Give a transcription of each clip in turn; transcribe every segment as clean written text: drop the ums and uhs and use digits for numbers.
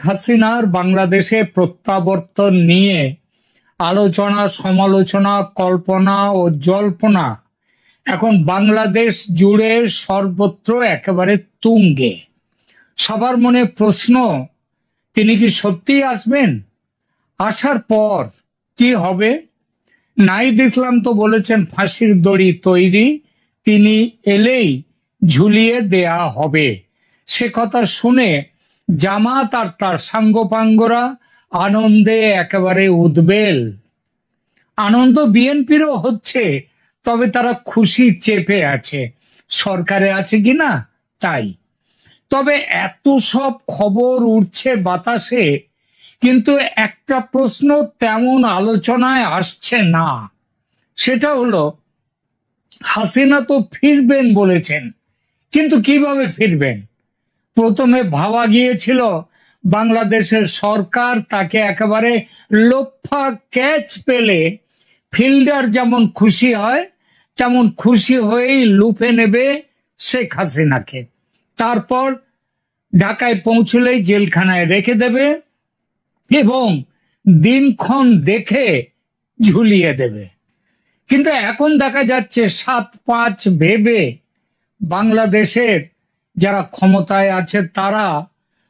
হাসিনার বাংলাদেশে প্রত্যাবর্তন নিয়ে আলোচনা, সমালোচনা, কল্পনা ও জল্পনা এখন বাংলাদেশ জুড়ে সর্বত্র একেবারে তুঙ্গে। সবার মনে প্রশ্ন, তিনি কি সত্যিই আসবেন? আসার পর কি হবে? নাহিদ ইসলাম তো বলেছেন ফাঁসির দড়ি তৈরি, তিনি এলেই ঝুলিয়ে দেয়া হবে। সে কথা শুনে জামাত আর তার সাঙ্গপাঙ্গরা আনন্দে একেবারে উদ্বেল। আনন্দ বিএনপিরও হচ্ছে, তবে তারা খুশি চেপে আছে, সরকারে আছে কিনা তাই। তবে এত সব খবর উঠছে বাতাসে, কিন্তু একটা প্রশ্ন তেমন আলোচনায় আসছে না। সেটা হলো, হাসিনা তো ফিরবেন বলেছেন, কিন্তু কিভাবে ফিরবেন? প্রথমে ভাবা গিয়েছিল বাংলাদেশের সরকার তাকে একেবারে লোফা ক্যাচ পেলে ফিল্ডার যেমন খুশি হয় তেমন খুশি হয়েই লুফে নেবে শেখ হাসিনাকে, তারপর ঢাকায় পৌঁছলেই জেলখানায় রেখে দেবে এবং দিনক্ষণ দেখে ঝুলিয়ে দেবে। কিন্তু এখন দেখা যাচ্ছে 7-5 ভেবে বাংলাদেশের যারা ক্ষমতায় আছে তারা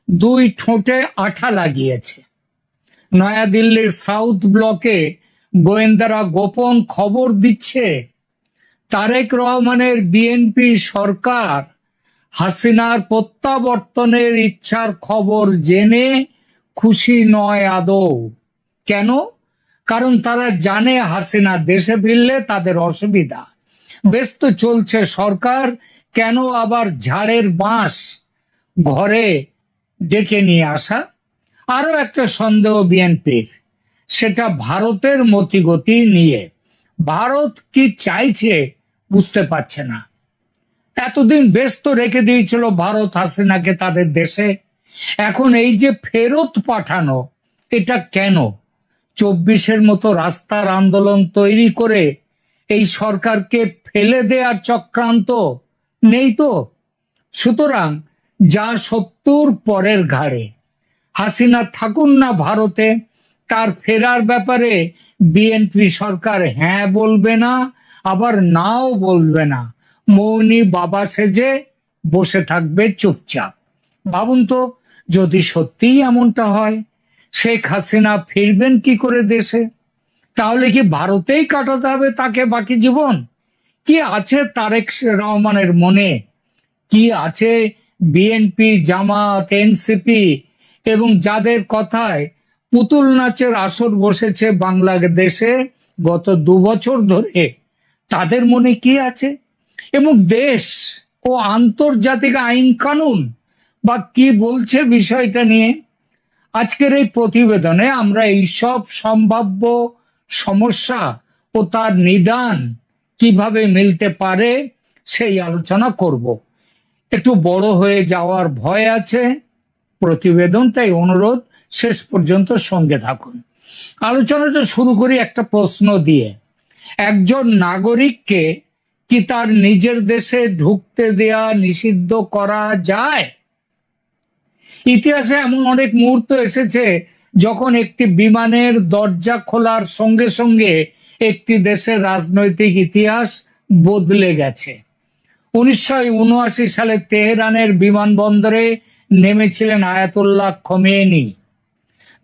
দুই ঠোঁটে আঠা লাগিয়েছে। নয়াদিল্লির সাউথ ব্লকে গোয়েন্দারা গোপন খবর দিচ্ছে তারেক রহমানের বিএনপি সরকার হাসিনার প্রত্যাবর্তনের ইচ্ছার খবর জেনে খুশি নয় আদৌ। কেন? কারণ তারা জানে হাসিনা দেশে ফিরলে তাদের অসুবিধা। ব্যস্ত চলছে সরকার, কেন আবার ঝাড়ের বাঁশ ঘরে ডেকে নিয়ে আসা? আরো একটা সন্দেহ বিএনপির, সেটা ভারতের মতিগতি নিয়ে। ভারত কি চাইছে বুঝতে পারছে না। এতদিন ব্যস্ত রেখে দিয়েছিল ভারত হাসিনাকে তাদের দেশে, এখন এই যে ফেরত পাঠানো, এটা কেন? 24-এর মতো রাস্তার আন্দোলন তৈরি করে এই সরকারকে ফেলে দেওয়ার চক্রান্ত নেই তো? সুতরাং যা 70 পরের ঘাড়ে, হাসিনা থাকুন না ভারতে, তার ফেরার ব্যাপারে বিএনপি সরকার হ্যাঁ বলবে না, আবার নাও বলবে না, মৌনী বাবা সেজে বসে থাকবে চুপচাপ। ভাবুন তো, যদি সত্যিই এমনটা হয়, শেখ হাসিনা ফিরবেন কি করে দেশে? তাহলে কি ভারতেই কাটাতে হবে তাকে বাকি জীবন? কি আছে তারেক রহমানের মনে? কি আছে বিএনপি, জামাত, এনসিপি এবং যাদের কথায় পুতুল নাচের আসর বসেছে বাংলাদেশে গত 2 বছর ধরে, তাদের মনে কি আছে? এবং দেশ ও আন্তর্জাতিক আইন কানুন বা কি বলছে বিষয়টা নিয়ে? আজকের এই প্রতিবেদনে আমরা এই সব সম্ভাব্য সমস্যা ও তার নিদান কিভাবে মিলতে পারে সেই আলোচনা করব। একটু বড় হয়ে যাওয়ার ভয় আছে প্রতিবেদন, তাই অনুরোধ শেষ পর্যন্ত সঙ্গে থাকুন। আলোচনাটা শুরু করি একটা প্রশ্ন দিয়ে। একজন নাগরিককে কি তার নিজের দেশে ঢুকতে দেয়া নিষিদ্ধ করা যায়? ইতিহাসে এমন অনেক মুহূর্ত এসেছে যখন একটি বিমানের দরজা খোলার সঙ্গে সঙ্গে একটি দেশের রাজনৈতিক ইতিহাস বদলে গেছে। 1979 সালে তেহরানের বিমানবন্দরে নেমেছিলেন আয়াতুল্লাহ খোমেনি।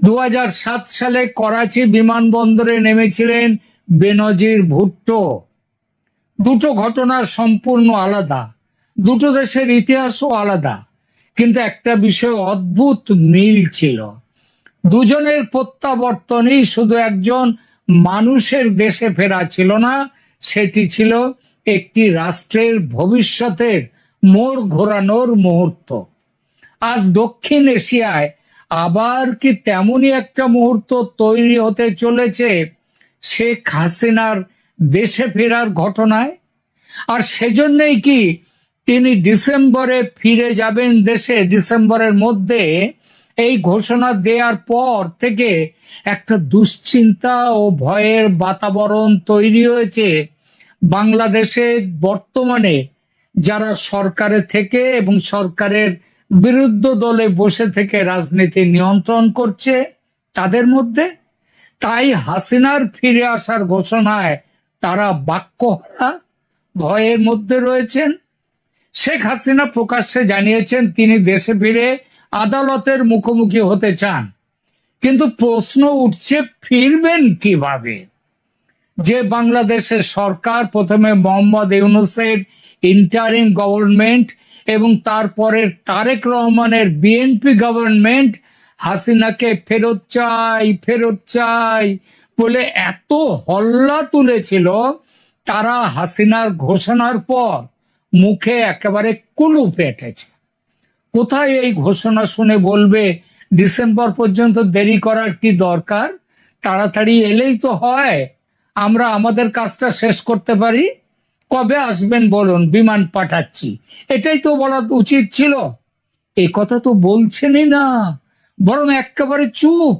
2007 সালে করাচি বিমানবন্দরে নেমেছিলেন বেনজির ভুট্টো। দুটো ঘটনা সম্পূর্ণ আলাদা, দুটো দেশের ইতিহাসও আলাদা, কিন্তু একটা বিষয় অদ্ভুত মিল ছিল। দুজনের প্রত্যাবর্তনই শুধু একজন মানুষের দেশে ফেরা ছিল না, সেটি ছিল একটি রাষ্ট্রের ভবিষ্যতের মোড় ঘোরানোর মুহূর্ত। আজ দক্ষিণ এশিয়ায় আবার কি তেমনই একটা মুহূর্ত তৈরি হতে চলেছে শেখ হাসিনার দেশে ফেরার ঘটনায়? আর সেজন্যই কি তিনি ডিসেম্বরে ফিরে যাবেন দেশে? ডিসেম্বরের মধ্যে এই ঘোষণা দেওয়ার পর থেকে একটা দুশ্চিন্তা ও ভয়ের বাতাবরণ তৈরি হয়েছে বাংলাদেশে। বর্তমানে যারা সরকারে থেকে এবং সরকারের বিরুদ্ধ দলে বসে থেকে রাজনীতি নিয়ন্ত্রণ করছে তাদের মধ্যে। তাই হাসিনার ফিরে আসার ঘোষণায় তারা বাক্যহারা, ভয়ের মধ্যে রয়েছেন। শেখ হাসিনা প্রকাশ্যে জানিয়েছেন তিনি দেশে ফিরে আদালতের মুখোমুখি হতে চান, কিন্তু প্রশ্ন উঠছে ফিরবেন কিভাবে? যে বাংলাদেশের সরকার প্রথমে মোহাম্মদ ইউনূসের ইন্টারিম গভর্নমেন্ট এবং তারপরের তারেক রহমানের বিএনপি গভর্নমেন্ট হাসিনাকে ফেরত চাই বলে এত হল্লা তুলেছিল, তারা হাসিনার ঘোষণার পর মুখে একেবারে কুলুপ এঁটেছে। কোথায় এই ঘোষণা শুনে বলবে ডিসেম্বর পর্যন্ত দেরি করার কি দরকার, তাড়াতাড়ি এলেই তো হয়, আমরা আমাদের কাজটা শেষ করতে পারি। কবে আসবেন বলুন, বিমান পাঠাচ্ছি, এটাই তো বলা উচিত ছিল। এই কথা তো বলছেনই না, বরং একেবারে চুপ,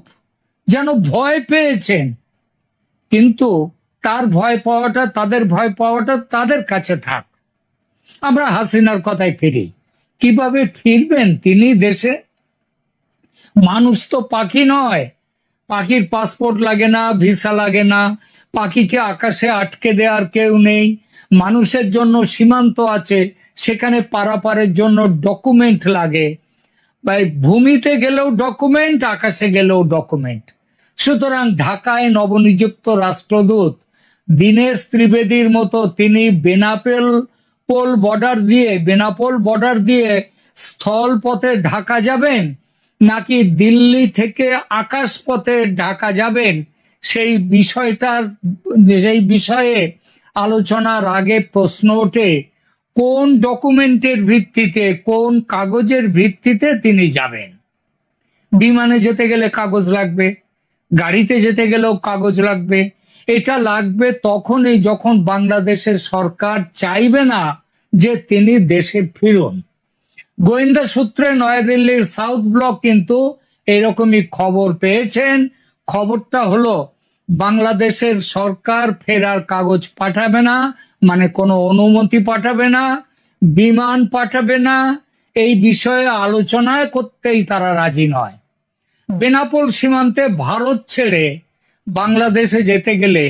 যেন ভয় পেয়েছেন। কিন্তু তাদের ভয় পাওয়াটা তাদের কাছে থাক। আমরা হাসিনার কথায় ফিরি। কিভাবে ফিরবেন তিনি দেশে? মানুষ তো পাখি নয়, পাখির পাসপোর্ট লাগে না, ভিসা লাগে না, পাখিকে আকাশে আটকে দেওয়ার কেউ নেই। মানুষের জন্য সীমান্ত আছে, সেখানে পারাপারের জন্য ডকুমেন্ট লাগে। ভূমিতে গেলেও ডকুমেন্ট, আকাশে গেলেও ডকুমেন্ট। সুতরাং ঢাকায় নবনিযুক্ত রাষ্ট্রদূত দীনেশ ত্রিবেদীর মতো তিনি বেনাপোল বর্ডার দিয়ে স্থল পথে ঢাকা যাবেন, নাকি দিল্লি থেকে আকাশ পথে ঢাকা যাবেন, সেই বিষয়ে আলোচনার আগে প্রশ্ন ওঠে কোন ডকুমেন্টের ভিত্তিতে, কোন কাগজের ভিত্তিতে তিনি যাবেন। বিমানে যেতে গেলে কাগজ লাগবে, গাড়িতে যেতে গেলেও কাগজ লাগবে। এটা লাগবে তখনই যখন বাংলাদেশের সরকার চাইবে না যে তিনি দেশে ফিরুন। গোয়েন্দা সূত্রে নয়াদিল্লির সাউথ ব্লক কিন্তু এরকমই খবর পেয়েছেন। খবরটা হলো বাংলাদেশের সরকার ফেরার কাগজ পাঠাবে না, মানে কোনো অনুমতি পাঠাবে না, বিমান পাঠাবে না, এই বিষয়ে আলোচনা করতেই তারা রাজি নয়। বেনাপোল সীমান্তে ভারত ছেড়ে বাংলাদেশে যেতে গেলে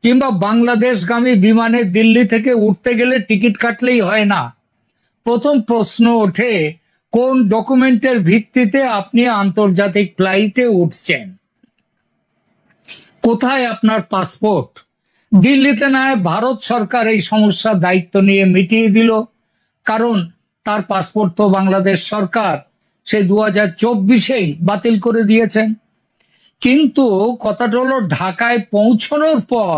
কিংবা বাংলাদেশগামী বিমানে দিল্লি থেকে উঠতে গেলে টিকিট কাটলেই হয় না। প্রথম প্রশ্ন ওঠে কোন ডকুমেন্টের ভিত্তিতে আপনি আন্তর্জাতিক ফ্লাইটে উঠছেন, কোথায় আপনার পাসপোর্ট? দিল্লিতে না হয় ভারত সরকার এই সমস্যার দায়িত্ব নিয়ে মিটিয়ে দিল, কারণ তার পাসপোর্ট তো বাংলাদেশ সরকার সে 2024-এই বাতিল করে দিয়েছেন। কিন্তু কথাটা হলো ঢাকায় পৌঁছানোর পর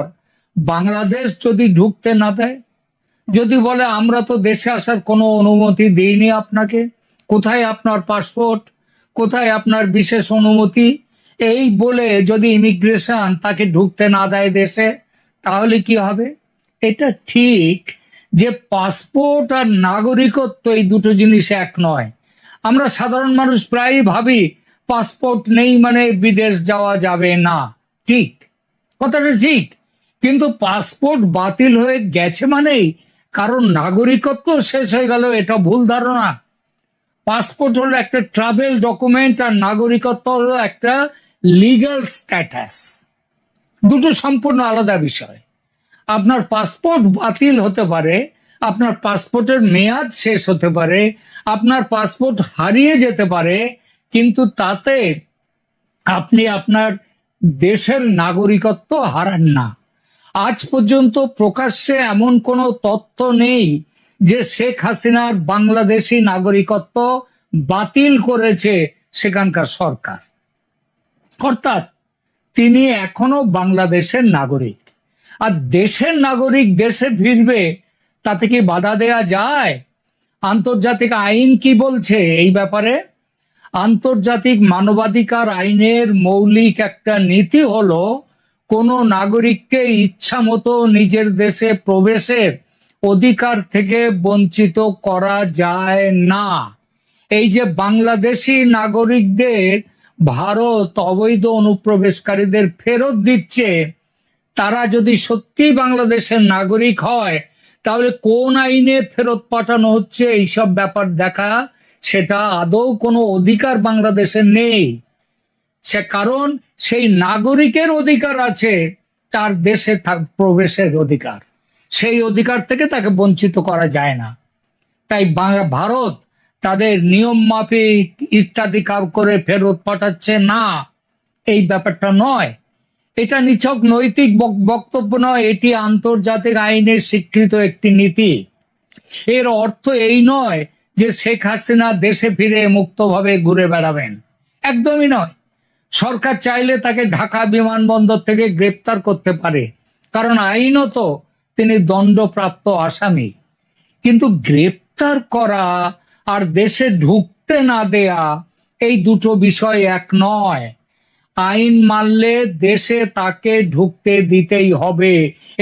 বাংলাদেশ যদি ঢুকতে না দেয়, যদি বলে আমরা তো দেশে আসার কোনো অনুমতি দিইনি আপনাকে, কোথায় আপনার পাসপোর্ট, কোথায় আপনার বিশেষ অনুমতি, এই বলে যদি ইমিগ্রেশন তাকে ঢুকতে না দেয় দেশে, তাহলে কি হবে? এটা ঠিক যে পাসপোর্ট আর নাগরিকত্ব এই দুটো জিনিস এক নয়। আমরা সাধারণ মানুষ প্রায়ই ভাবি পাসপোর্ট নেই মানে বিদেশ যাওয়া যাবে না। ঠিক, কথাটা ঠিক, কিন্তু পাসপোর্ট বাতিল হয়ে গেছে মানেই কারণ নাগরিকত্ব শেষ হয়ে গেল, এটা ভুল ধারণা। পাসপোর্ট হলো একটা ট্রাভেল ডকুমেন্ট আর নাগরিকত্ব হলো একটা লিগ্যাল স্ট্যাটাস, দুটো সম্পূর্ণ আলাদা বিষয়। আপনার পাসপোর্ট বাতিল হতে পারে, আপনার পাসপোর্টের মেয়াদ শেষ হতে পারে, আপনার পাসপোর্ট হারিয়ে যেতে পারে, কিন্তু তাতে আপনি আপনার দেশের নাগরিকত্ব হারান না। আজ পর্যন্ত প্রকাশ্যে এমন কোনো তথ্য নেই যে শেখ হাসিনার বাংলাদেশি নাগরিকত্ব বাতিল করেছে সেখানকার সরকার, অর্থাৎ তিনি এখনো বাংলাদেশের নাগরিক। আর দেশের নাগরিক দেশে ফিরবে, তাতে কি বাধা দেয়া যায়? আন্তর্জাতিক আইন কি বলছে এই ব্যাপারে? আন্তর্জাতিক মানবাধিকার আইনের মৌলিক একটা নীতি হলো কোনো নাগরিককে ইচ্ছা মতো নিজের দেশে প্রবেশের অধিকার থেকে বঞ্চিত করা যায় না। এই যে বাংলাদেশি নাগরিকদের ভারত অবৈধ অনুপ্রবেশকারীদের ফেরত দিচ্ছে, তারা যদি সত্যি বাংলাদেশের নাগরিক হয় তাহলে কোন আইনে ফেরত পাঠানো হচ্ছে এইসব ব্যাপার দেখা সেটা আদৌ কোনো অধিকার বাংলাদেশের নেই। সে কারণ সেই নাগরিকের অধিকার আছে তার দেশে প্রবেশের অধিকার, সেই অধিকার থেকে তাকে বঞ্চিত করা যায় না। তাই ভারত তাদের নিয়ম মাফিক ইত্যাদি করে ফেরত পাঠাচ্ছে না, এই ব্যাপারটা নয়। এটা নিছক নৈতিক বক্তব্য নয়, এটি আন্তর্জাতিক আইনের স্বীকৃত একটি নীতি। এর অর্থ এই নয় যে শেখ হাসিনা দেশে ফিরে মুক্তভাবে ঘুরে বেড়াবেন, একদমই নয়। সরকার চাইলে তাকে ঢাকা বিমানবন্দর থেকে গ্রেপ্তার করতে পারে, কারণ আইনত তিনি দণ্ডপ্রাপ্ত আসামি। কিন্তু গ্রেপ্তার করা আর দেশে ঢুকতে না দেয়া এই দুটো বিষয় এক নয়। আইন মানলে দেশে তাকে ঢুকতে দিতেই হবে,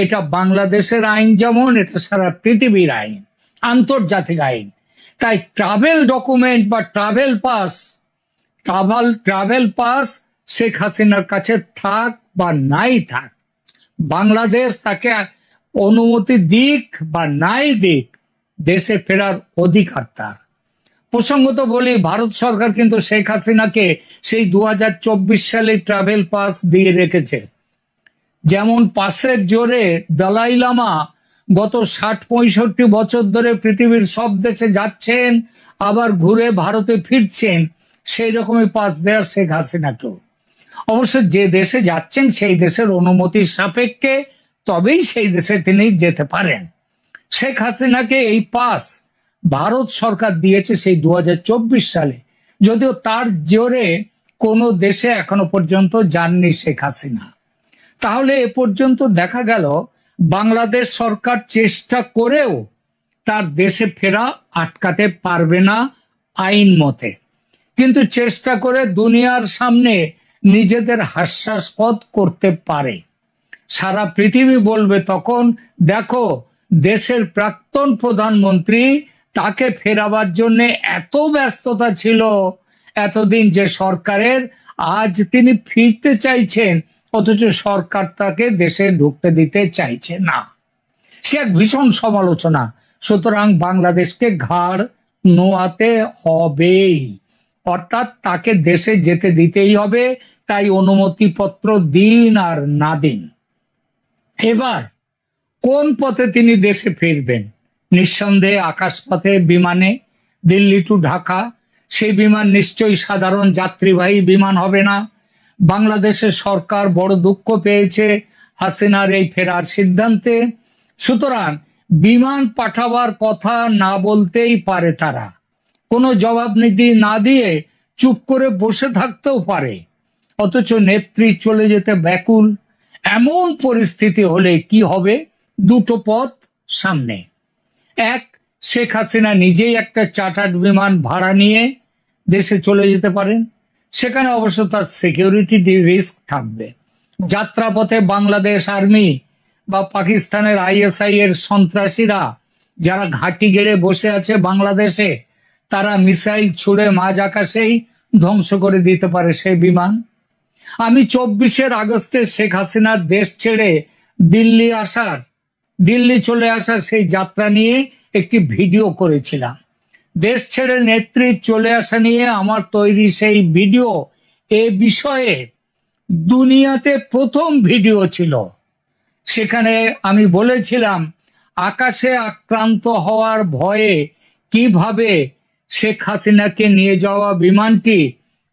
এটা বাংলাদেশের আইন যেমন এটা সারা পৃথিবীর আইন, আন্তর্জাতিক আইন। তাই ট্রাভেল ডকুমেন্ট বা ট্রাভেল পাস শেখ হাসিনার কাছে থাক বা নাই থাক, বাংলাদেশ তাকে অনুমতি দিক বা নাই দিক, দেশে ফেরার অধিকার তার। প্রসঙ্গত বলি, ভারত সরকার কিন্তু শেখ হাসিনাকে সেই 2024 সালে ট্রাভেল পাস দিয়ে রেখেছে। যেমন পাসের জোরে দলাই লামা গত 60-65 বছর ধরে পৃথিবীর সব দেশে যাচ্ছেন, আবার ঘুরে ভারতে ফিরছেন, সেই রকমই পাস দেয়া শেখ হাসিনাকেও। অবশ্য যে দেশে যাচ্ছেন সেই দেশের অনুমতির সাপেক্ষে তবেই সেই দেশে তিনি যেতে পারেন। শেখ হাসিনাকে এই পাস ভারত সরকার দিয়েছে সেই 2024 সালে, যদিও তার জোরে কোনো দেশে এখনো পর্যন্ত যাননি শেখ হাসিনা। তাহলে এ পর্যন্ত দেখা গেল বাংলাদেশ সরকার চেষ্টা করেও তার দেশে ফেরা আটকাতে পারবে না আইন মতে, কিন্তু চেষ্টা করে দুনিয়ার সামনে নিজেদের হাস্যাস্পদ করতে পারে। সারা পৃথিবী বলবে তখন, দেখো দেশের প্রাক্তন প্রধানমন্ত্রী, তাকে ফেরাবার জন্য এত ব্যস্ততা ছিল এতদিন যে সরকারের, আজ তিনি ফিরতে চাইছেন অথচ সরকার তাকে দেশে ঢুকতে দিতে চাইছে না। সে এক ভীষণ সমালোচনা। সুতরাং বাংলাদেশকে ঘাড় নোয়াতে হবেই, অর্থাৎ তাকে দেশে যেতে দিতেই হবে। তাই অনুমতিপত্র দিন আর না দিন। এবার কোন পথে তিনি দেশে ফিরবেন? নিঃসন্দেহে আকাশপথে, বিমানে, দিল্লি টু ঢাকা। সেই বিমান নিশ্চয়ই সাধারণ যাত্রীবাহী বিমান হবে না। বাংলাদেশের সরকার বড় দুঃখ পেয়েছে হাসিনার এই ফেরার সিদ্ধান্তে। সুতরাং বিমান পাঠাবার কথা না বলতেই পারে তারা, কোনো জবাবদিহি না দিয়ে চুপ করে বসে থাকতেও পারে। অথচ নেত্রী চলে যেতে ব্যাকুল। এমন পরিস্থিতি হলে কি হবে? দুটো পথ সামনে। এক, শেখ হাসিনা নিজেই একটা চার্টার্ড বিমান ভাড়া নিয়ে দেশে চলে যেতে পারেন। সেখানে অবশ্য তার সিকিউরিটি রিস্ক থাকবে। যাত্রাপথে বাংলাদেশ আর্মি বা পাকিস্তানের ISI এর সন্ত্রাসীরা যারা ঘাঁটি গেড়ে বসে আছে বাংলাদেশে, তারা মিসাইল ছুড়ে মাঝ আকাশেই ধ্বংস করে দিতে পারে সেই বিমান। আমি 24 আগস্টে শেখ হাসিনার দেশ ছেড়ে দিল্লি চলে আসার সেই যাত্রা নিয়ে একটি ভিডিও করেছিলাম। দেশ ছেড়ে নেত্রী চলে আসা নিয়ে আমার তৈরি সেই ভিডিও এ বিষয়ে দুনিয়াতে প্রথম ভিডিও ছিল। সেখানে আমি বলেছিলাম আকাশে আক্রান্ত হওয়ার ভয়ে কিভাবে শেখ হাসিনাকে নিয়ে যাওয়া বিমানটি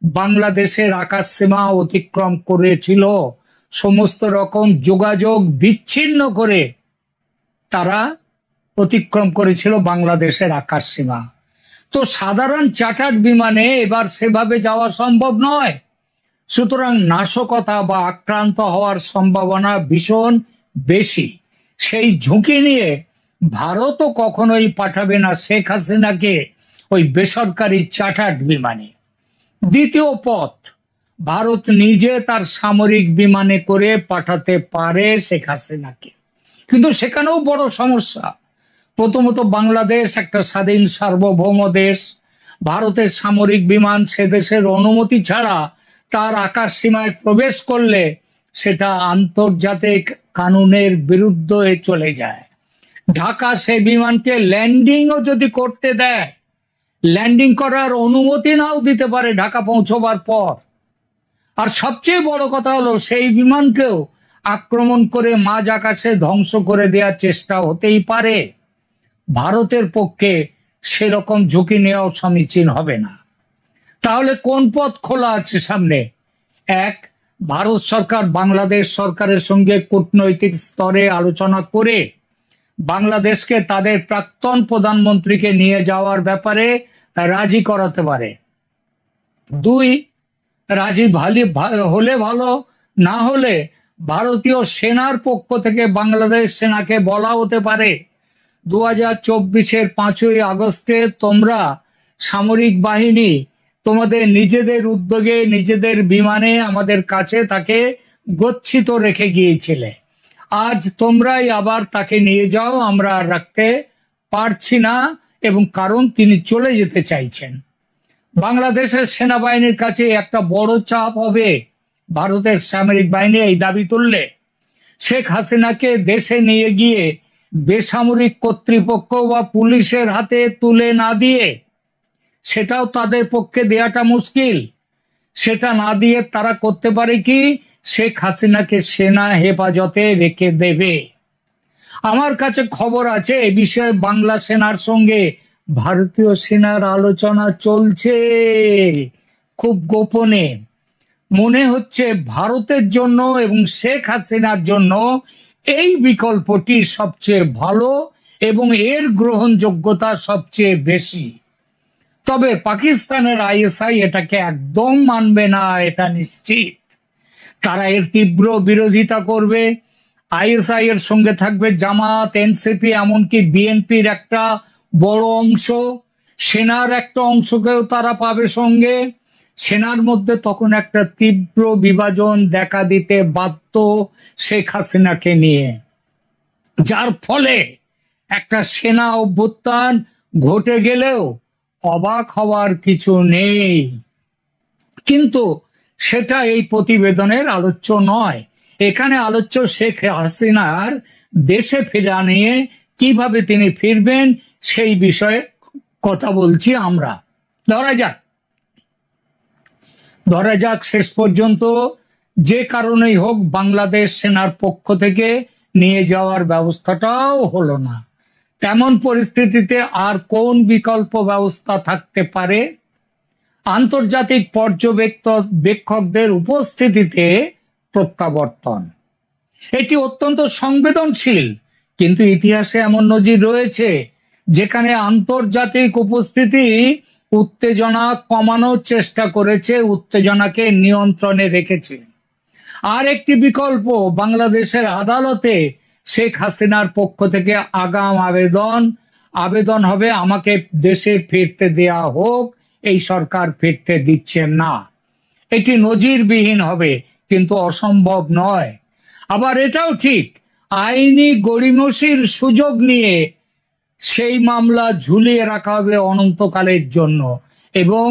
বাংলাদেশের আকাশ সীমা অতিক্রম করেছিল। সমস্ত রকম যোগাযোগ বিচ্ছিন্ন করে তারা অতিক্রম করেছিল বাংলাদেশের আকাশ সীমা। তো সাধারণ চার্টার্ড বিমানে এবার সেভাবে যাওয়া সম্ভব নয়। সুতরাং নাশকতা বা আক্রান্ত হওয়ার সম্ভাবনা ভীষণ বেশি। সেই ঝুঁকি নিয়ে ভারতও কখনোই পাঠাবে না শেখ হাসিনাকে ওই বেসরকারি চার্টার্ড বিমানে। দ্বিতীয় পথ, ভারত নিজে তার সামরিক বিমানে করে পাঠাতে পারে শেখ হাসিনাকে, কিন্তু সেখানেও বড় সমস্যা। প্রথমত, বাংলাদেশ একটা স্বাধীন সার্বভৌম দেশ। ভারতের সামরিক বিমান সে দেশের অনুমতি ছাড়া তার আকাশ সীমায় প্রবেশ করলে সেটা আন্তর্জাতিক কানুনের বিরুদ্ধে চলে যায়। ঢাকা সে বিমানকে ল্যান্ডিংও যদি করতে দেয়, ল্যান্ডিং করার অনুমতি নাও দিতে পারে ঢাকা পৌঁছবার পর। আর সবচেয়ে বড় কথা হলো সেই বিমানকেও আক্রমণ করে মাঝ আকাশে ধ্বংস করে দেওয়ার চেষ্টা হতেই পারে। ভারতের পক্ষে সেরকম ঝুঁকি নেওয়াও সমীচীন হবে না। তাহলে কোন পথ খোলা আছে সামনে? এক, ভারত সরকার বাংলাদেশ সরকারের সঙ্গে কূটনৈতিক স্তরে আলোচনা করে বাংলাদেশকে তাদের প্রাক্তন প্রধানমন্ত্রীকে নিয়ে যাওয়ার ব্যাপারে রাজি করাতে পারে। দুই, রাজি হলে ভালো, না হলে ভারতীয় সেনার পক্ষ থেকে বাংলাদেশ সেনাকে বলা হতে পারে 2024-এর 5ই আগস্টে তোমরা সামরিক বাহিনী তোমাদের নিজেদের উদ্যোগে নিজেদের বিমানে আমাদের কাছে তাকে গচ্ছিত রেখে গিয়েছিলে, আজ তোমরাই আবার তাকে নিয়ে যাও, আমরা আর রাখতে পারছি না, এবং কারণ তিনি চলে যেতে চাইছেন। বাংলাদেশের সেনাবাহিনীর কাছে একটা বড় চাপ হবে ভারতের সামরিক বাহিনী এই দাবি তুললে। শেখ হাসিনাকে দেশে নিয়ে গিয়ে বেসামরিক কর্তৃপক্ষ বা পুলিশের হাতে তুলে না দিয়ে, সেটাও তাদের পক্ষে দেয়াটা মুশকিল, সেটা না দিয়ে তারা করতে পারে কি, শেখ হাসিনাকে সেনা হেফাজতে রেখে দেবে। আমার কাছে খবর আছে এ বিষয়ে বাংলা সেনার সঙ্গে ভারতীয় সেনার আলোচনা চলছে খুব গোপনে। মনে হচ্ছে ভারতের জন্য এবং শেখ হাসিনার জন্য এই বিকল্পটি সবচেয়ে ভালো এবং এর গ্রহণযোগ্যতা সবচেয়ে বেশি। তবে পাকিস্তানের আইএসআই এটাকে একদম মানবে না, এটা নিশ্চিত। তারা এর তীব্র বিরোধিতা করবে। আইএসআই এর সঙ্গে থাকবে জামাত, এনসিপি, এমনকি বিএনপির একটা বড় অংশ, সেনার একটা অংশকেও তারা পাবে সঙ্গে। সেনার মধ্যে তখন একটা তীব্র বিভাজন দেখা দিতে বাধ্য শেখ হাসিনাকে নিয়ে, যার ফলে একটা সেনা অভ্যুত্থান ঘটে গেলেও অবাক হওয়ার কিছু নেই। কিন্তু সেটা এই প্রতিবেদনের আলোচ্য নয়। এখানে আলোচ্য শেখ হাসিনার দেশে ফেরা নিয়ে, কিভাবে তিনি ফিরবেন সেই বিষয়ে কথা বলছি আমরা। ধরা যাক শেষ পর্যন্ত যে কারণেই হোক বাংলাদেশ সেনার পক্ষ থেকে নিয়ে যাওয়ার ব্যবস্থাটাও হলো না। তেমন পরিস্থিতিতে আর কোন বিকল্প ব্যবস্থা থাকতে পারে? আন্তর্জাতিক পর্যবেক্ষকদের উপস্থিতিতে প্রত্যাবর্তন। এটি অত্যন্ত সংবেদনশীল, কিন্তু ইতিহাসে এমন নজির রয়েছে যেখানে আন্তর্জাতিক উপস্থিতি উত্তেজনা কমানোর চেষ্টা করেছে, উত্তেজনাকে নিয়ন্ত্রণে রেখেছে। আর একটি বিকল্প, বাংলাদেশের আদালতে শেখ হাসিনার পক্ষ থেকে আগাম আবেদন হবে আমাকে দেশে ফিরতে দেয়া হোক, এই সরকার ফিরতে দিচ্ছে না। এটি নজিরবিহীন হবে, কিন্তু অসম্ভব নয়। আবার এটাও ঠিক, আইনি গড়িমসির সুযোগ নিয়ে সেই মামলা ঝুলিয়ে রাখা হবে অনন্তকালের জন্য, এবং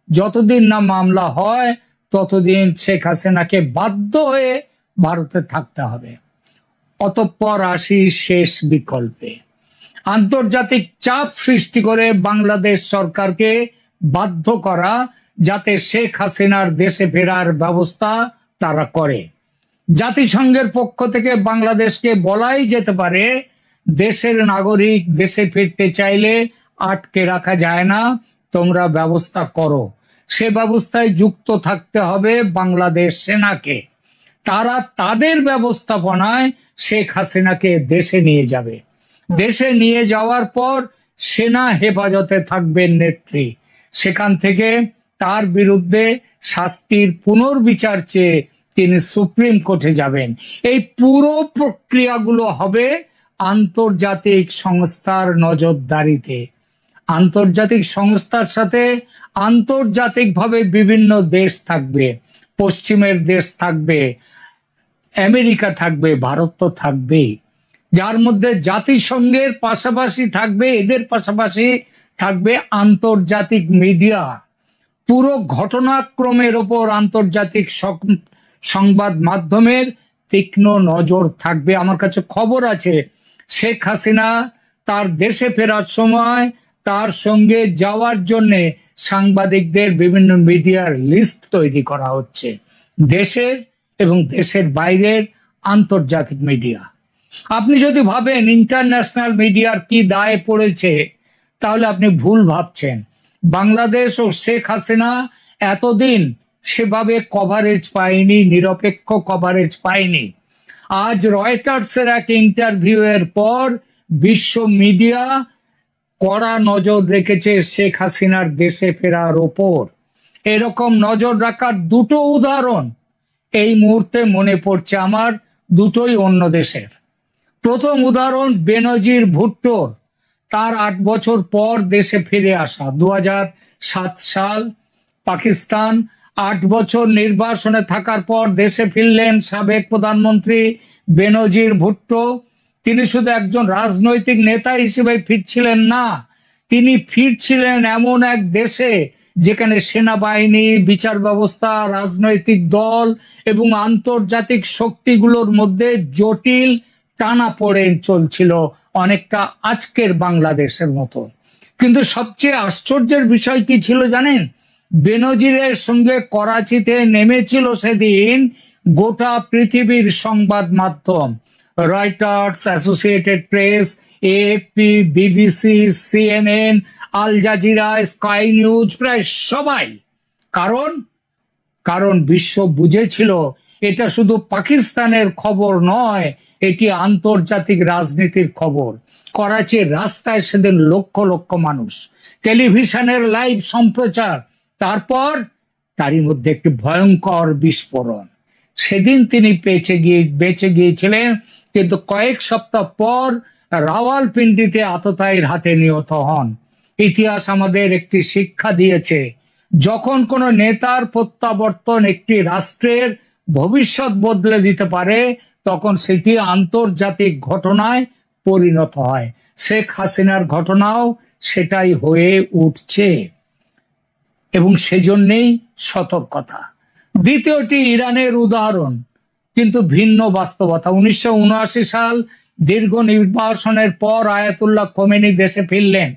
যতদিন না মামলা হয় ততদিন শেখ হাসিনাকে বাধ্য হয়ে ভারতে থাকতে হবে। অতঃপর আসি শেষ বিকল্পে, আন্তর্জাতিক চাপ সৃষ্টি করে বাংলাদেশ সরকারকে বাধ্য করা যাতে শেখ হাসিনার দেশে ফেরার ব্যবস্থা তারা করে। জাতিসংঘের পক্ষ থেকে বাংলাদেশকে বলাই যেতে পারে দেশের নাগরিক দেশে ফিরতে চাইলে আটকে রাখা যায় না, তোমরা ব্যবস্থা করো। সে ব্যবস্থায় যুক্ত থাকতে হবে বাংলাদেশ সেনাকে। তারা তাদের ব্যবস্থাপনায় শেখ হাসিনাকে দেশে নিয়ে যাবে। দেশে নিয়ে যাওয়ার পর সেনা হেফাজতে থাকবেন নেত্রী, সেখান থেকে তার বিরুদ্ধে শাস্তির পুনর্বিচার চেয়ে তিনি সুপ্রিম কোর্টে যাবেন। এই পুরো প্রক্রিয়াগুলো হবে আন্তর্জাতিক সংস্থার নজরদারিতে। আন্তর্জাতিক সংস্থার সাথে আন্তর্জাতিকভাবে বিভিন্ন দেশ থাকবে, পশ্চিমের দেশ থাকবে, আমেরিকা থাকবে, ভারত তো থাকবেই, যার মধ্যে জাতিসংঘের পাশাপাশি থাকবে, এদের পাশাপাশি থাকবে আন্তর্জাতিক মিডিয়া। পুরো ঘটনাক্রমের ওপর আন্তর্জাতিক সংবাদ মাধ্যমের তীক্ষ্ণ নজর থাকবে। আমার কাছে খবর আছে শেখ হাসিনা তার দেশে ফেরার সময় তার সঙ্গে যাওয়ার জন্যে সাংবাদিকদের বিভিন্ন মিডিয়ার লিস্ট তৈরি করা হচ্ছে, দেশের এবং দেশের বাইরের আন্তর্জাতিক মিডিয়া। আপনি যদি ভাবেন ইন্টারন্যাশনাল মিডিয়ার কি দায় পড়েছে, তাহলে আপনি ভুল ভাবছেন। বাংলাদেশ ও শেখ হাসিনা এতদিন সেভাবে কভারেজ পায়নি, নিরপেক্ষ কভারেজ পায়নি। আজ রয়টার্সের এক ইন্টারভিউ এর পর বিশ্ব মিডিয়া কড়া নজর রেখেছে শেখ হাসিনার দেশে ফেরার ওপর। এরকম নজর রাখার দুটো উদাহরণ এই মুহূর্তে মনে পড়ছে আমার, দুটোই অন্য দেশের। প্রথম উদাহরণ বেনজির ভুট্টোর, তার 8 বছর পর দেশে ফিরে আসা। 2007 সাল, পাকিস্তান। 8 বছর নির্বাসনে থাকার পর দেশে ফিরলেন সাবেক প্রধানমন্ত্রী বেনজির ভুট্টো। তিনি শুধু একজন রাজনৈতিক নেতা হিসেবে ফিরছিলেন না, তিনি ফিরছিলেন এমন এক দেশে যেখানে সেনাবাহিনী, বিচার ব্যবস্থা, রাজনৈতিক দল এবং আন্তর্জাতিক শক্তিগুলোর মধ্যে জটিল টানাপোড়েন চলছিল, অনেকটা আজকের বাংলাদেশের মতো। কিন্তু সবচেয়ে আশ্চর্যের বিষয় কি ছিল জানেন? বেনজিরের সঙ্গে করাচিতে নেমেছিল সেদিন গোটা পৃথিবীর সংবাদ মাধ্যম, Reuters, Associated Press, AFP, BBC, CNN, Al Jazeera, Sky News, প্রায় সবাই। কারণ বিশ্ব বুঝেছিল এটা শুধু পাকিস্তানের খবর নয়, এটি আন্তর্জাতিক রাজনীতির খবর। করাচির রাস্তায় সেদিন লক্ষ লক্ষ মানুষ, টেলিভিশনের লাইভ সম্প্রচার, তারপর তারই মধ্যে একটি ভয়ঙ্কর বিস্ফোরণ। সেদিন তিনি বেঁচে গিয়েছিলেন, কিন্তু কয়েক সপ্তাহ পর রাওয়ালপিন্ডিতে আততায়ীর হাতে নিহত হন। ইতিহাস আমাদের একটি শিক্ষা দিয়েছে, যখন কোনো নেতার প্রত্যাবর্তন একটি রাষ্ট্রের ভবিষ্যৎ বদলে দিতে পারে, তখন সেটি আন্তর্জাতিক ঘটনায় পরিণত হয়। শেখ হাসিনার ঘটনাও সেটাই হয়ে উঠছে, এবং সেজন্যেই সতর্কতা। দ্বিতীয়টি ইরানের উদাহরণ, কিন্তু ভিন্ন বাস্তবতা। 1979 সাল, দীর্ঘ নির্বাসনের পর আয়াতুল্লাহ খোমেনি দেশে ফিরলেন।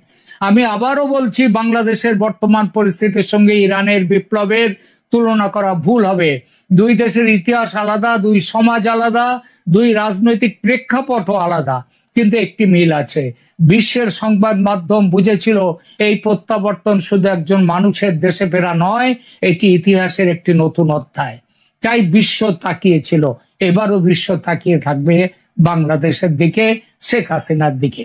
আমি আবারও বলছি, বাংলাদেশের বর্তমান পরিস্থিতির সঙ্গে ইরানের বিপ্লবের তুলনা করা ভুল হবে। দুই দেশের ইতিহাস আলাদা, দুই সমাজ আলাদা, দুই রাজনৈতিক প্রেক্ষাপটও আলাদা, কিন্তু একটি মিল আছে। বিশ্বের সংবাদ মাধ্যম বুঝেছিল এই প্রত্যাবর্তন শুধু একজন মানুষের দেশে ফেরা নয়, এটি ইতিহাসের একটি নতুন অধ্যায়। তাই বিশ্ব তাকিয়েছিল, এবারও বিশ্ব তাকিয়ে থাকবে বাংলাদেশের দিকে, শেখ হাসিনার দিকে।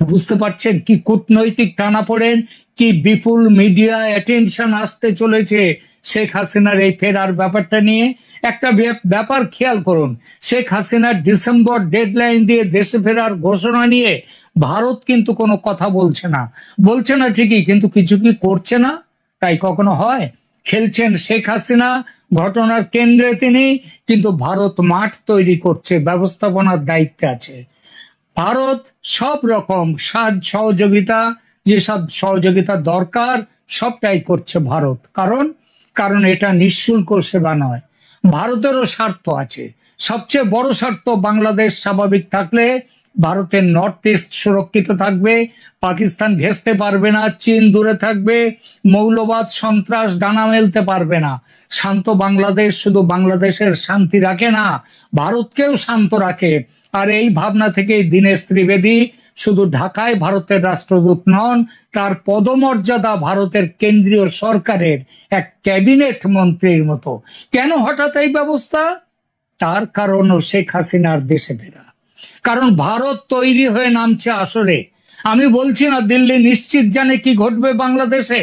বুঝতে পারছেন কি কূটনৈতিক টানাপোড়েন, কি বিপুল মিডিয়া অ্যাটেনশন আসতে চলেছে শেখ হাসিনার এই ফেরার ব্যাপারটা নিয়ে। একটা ব্যাপার খেয়াল করুন, শেখ হাসিনার ডিসেম্বর ডেডলাইন দিয়ে দেশে ফেরার ঘোষণা নিয়ে ভারত কিন্তু কোনো কথা বলছে না ঠিকই, কিন্তু কিছু কি করছে না? তাই কখনো হয়? খেলছেন শেখ হাসিনা, ঘটনার কেন্দ্রে তিনি, কিন্তু ভারত মাঠ তৈরি করছে, ব্যবস্থাপনার দায়িত্বে আছে। ভারত সব রকম সহযোগিতা, যেসব সহযোগিতা দরকার সবটাই করছে ভারত। কারণ এটা নিঃশুল্ক সেবা নয়, ভারতেরও স্বার্থ আছে। সবচেয়ে বড় স্বার্থ, বাংলাদেশ স্বাভাবিক থাকলে ভারতের নর্থ ইস্ট সুরক্ষিত থাকবে, পাকিস্তান ঘেঁষতে পারবে না, চীন দূরে থাকবে, মৌলবাদ সন্ত্রাস ডানা মেলতে পারবে না। শান্ত বাংলাদেশ শুধু বাংলাদেশের শান্তি রাখে না, ভারতকেও শান্ত রাখে। আর এই ভাবনা থেকেই দীনেশ ত্রিবেদী শুধু ঢাকায় ভারতের রাষ্ট্রদূত নন, তার পদমর্যাদা ভারতের কেন্দ্রীয় সরকারের এক ক্যাবিনেট মন্ত্রীর মতো। কেন হঠাৎ এই ব্যবস্থা? তার কারণও শেখ হাসিনার দেশে ফেরা। কারণ ভারত তৈরি হয়ে নামছে আসরে। আমি বলছি না দিল্লি নিশ্চিত জানে কি ঘটবে বাংলাদেশে,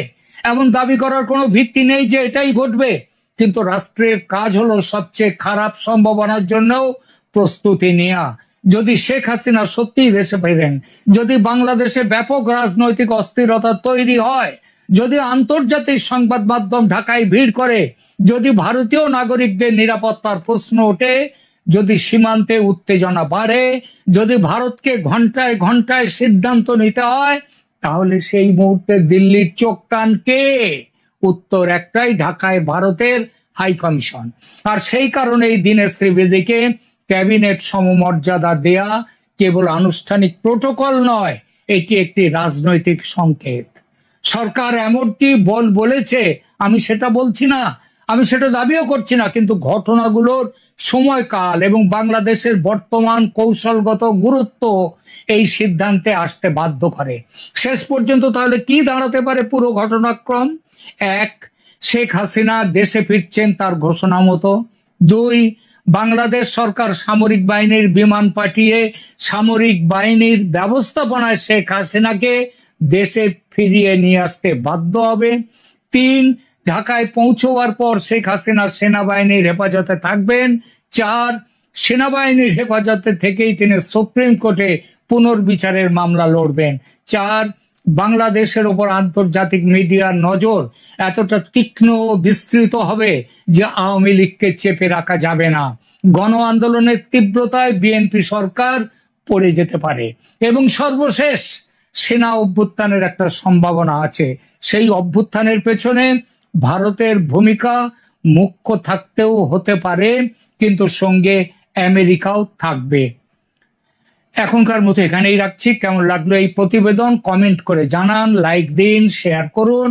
এমন দাবি করার কোনো ভিত্তি নেই যে এটাই ঘটবে, কিন্তু রাষ্ট্রের কাজ হলো সবচেয়ে খারাপ সম্ভাবনার জন্যও প্রস্তুতি নেওয়া। যদি শেখ হাসিনা সত্যিই দেশে ফেরেন, যদি বাংলাদেশে ব্যাপক রাজনৈতিক অস্থিরতা তৈরি হয়, যদি আন্তর্জাতিক সংবাদ মাধ্যম ঢাকায় ভিড় করে, যদি ভারতীয় নাগরিকদের নিরাপত্তার প্রশ্ন ওঠে, যদি সীমান্তে উত্তেজনা বাড়ে, যদি ভারতকে ঘন্টায় ঘন্টায় সিদ্ধান্ত নিতে হয়, তাহলে সেই মুহূর্তে দিল্লির চোখ কান কে? উত্তর একটাই, ঢাকায় ভারতের হাই কমিশন। আর সেই কারণে এই দীনেশ ত্রিবেদীকে ক্যাবিনেট সমমর্যাদা দেয়া কেবল আনুষ্ঠানিক প্রোটোকল নয়, এটি একটি রাজনৈতিক সংকেত। সরকার এমনটি বলেছে, আমি সেটা বলছি না, আমি সেটা দাবিও করছি না, কিন্তু ঘটনাগুলোর সময়কাল এবং বাংলাদেশের বর্তমান কৌশলগত গুরুত্ব এই সিদ্ধান্তে আসতে বাধ্য করে। শেষ পর্যন্ত তাহলে কি দাঁড়াতে পারে পুরো ঘটনাক্রম? এক, শেখ হাসিনা দেশে ফিরছেন তার ঘোষণা মতো। দুই, বাংলাদেশ সরকার সামরিক বাহিনীর বিমান পাঠিয়ে সামরিক বাহিনীর ব্যবস্থাপনায় শেখ হাসিনাকে দেশে ফিরিয়ে নিয়ে আসতে বাধ্য হবে। তিন, ঢাকায় পৌঁছবার পর শেখ হাসিনা সেনাবাহিনীর হেফাজতে থাকবেন। চার, সেনাবাহিনীর হেফাজতে থেকেই তিনি সুপ্রিম কোর্টে পুনর্বিচারের মামলা লড়বেন। চার, বাংলাদেশের ওপর আন্তর্জাতিক মিডিয়ার নজর এতটা তীক্ষ্ণ ও বিস্তৃত হবে যে আওয়ামী লীগকে চেপে রাখা যাবে না। গণ আন্দোলনের তীব্রতায় বিএনপি সরকার পড়ে যেতে পারে। এবং সর্বশেষ, সেনা অভ্যুত্থানের একটা সম্ভাবনা আছে। সেই অভ্যুত্থানের পেছনে ভারতের ভূমিকা মুখ্য থাকতেও হতে পারে, কিন্তু সঙ্গে আমেরিকাও থাকবে। এখনকার মতো এখানেই রাখছি। কেমন লাগলো এই প্রতিবেদন কমেন্ট করে জানান, লাইক দিন, শেয়ার করুন